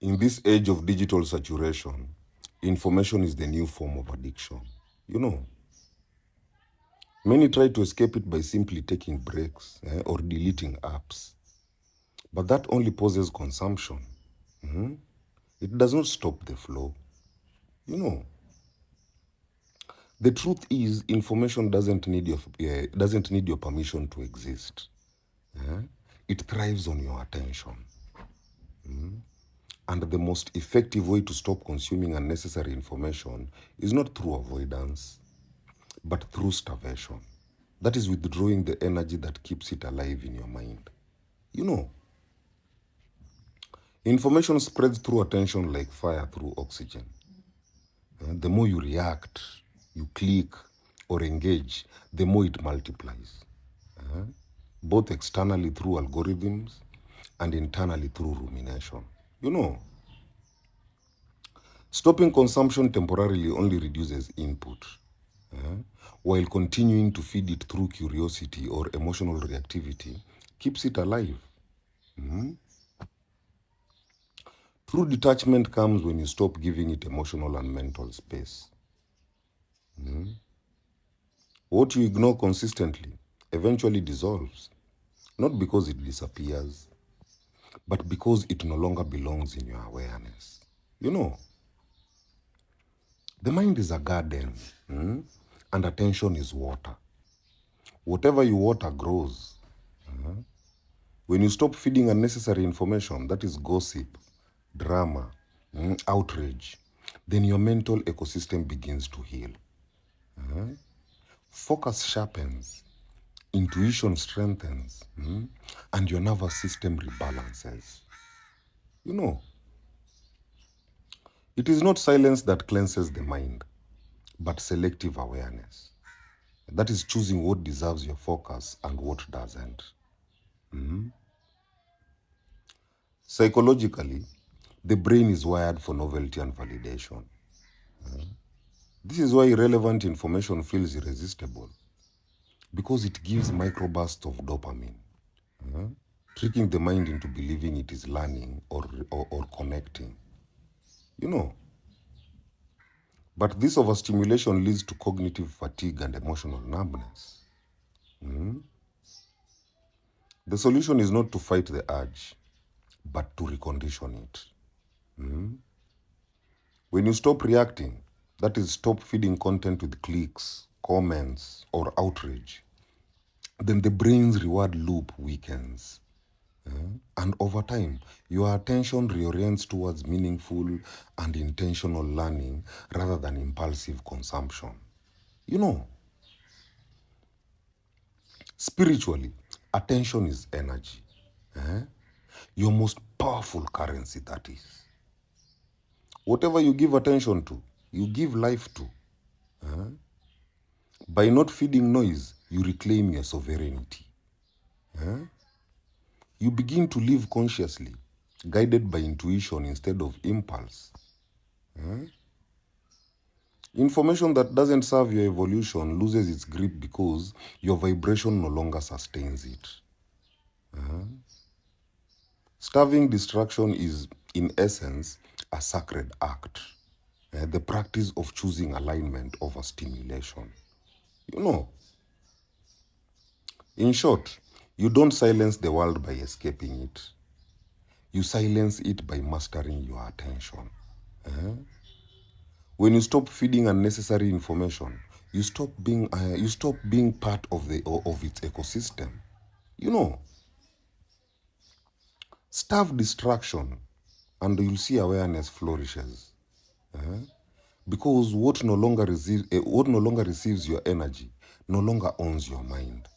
In this age of digital saturation, information is the new form of addiction. You know, many try to escape it by simply taking breaks or deleting apps. But that only pauses consumption. Mhm. It does not stop the flow. You know, the truth is information doesn't need your permission to exist. eh? It thrives on your attention. And the most effective way to stop consuming unnecessary information is not through avoidance, but through starvation. That is withdrawing the energy that keeps it alive in your mind. You know, information spreads through attention like fire through oxygen. The more you react, you click, or engage, the more it multiplies, both externally through algorithms and internally through rumination. You know, stopping consumption temporarily only reduces input, while continuing to feed it through curiosity or emotional reactivity keeps it alive. True detachment comes when you stop giving it emotional and mental space. What you ignore consistently eventually dissolves, not because it disappears, but because it no longer belongs in your awareness. You know, the mind is a garden, and attention is water. Whatever you water grows. When you stop feeding unnecessary information, that is gossip, drama, outrage, then your mental ecosystem begins to heal. Focus sharpens, intuition strengthens, and your nervous system rebalances. You know, it is not silence that cleanses the mind, but selective awareness. That is choosing what deserves your focus and what doesn't. Psychologically, the brain is wired for novelty and validation. This is why irrelevant information feels irresistible, because it gives microbursts of dopamine, tricking the mind into believing it is learning or connecting. You know, but this overstimulation leads to cognitive fatigue and emotional numbness. The solution is not to fight the urge, but to recondition it. When you stop reacting, that is, stop feeding content with clicks, comments, or outrage, then the brain's reward loop weakens. And over time, your attention reorients towards meaningful and intentional learning rather than impulsive consumption. You know, spiritually, attention is energy. Your most powerful currency, that is. Whatever you give attention to, you give life to. By not feeding noise, you reclaim your sovereignty. You begin to live consciously, guided by intuition instead of impulse. Information that doesn't serve your evolution loses its grip because your vibration no longer sustains it. Starving distraction is, in essence, a sacred act, the practice of choosing alignment over stimulation. You know, in short, you don't silence the world by escaping it. You silence it by mastering your attention. When you stop feeding unnecessary information, you stop being part of its ecosystem. You know, starve distraction, and you'll see awareness flourishes. Because what no longer receives your energy no longer owns your mind.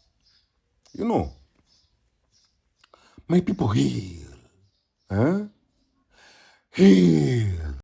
You know, my people, heal. Heal.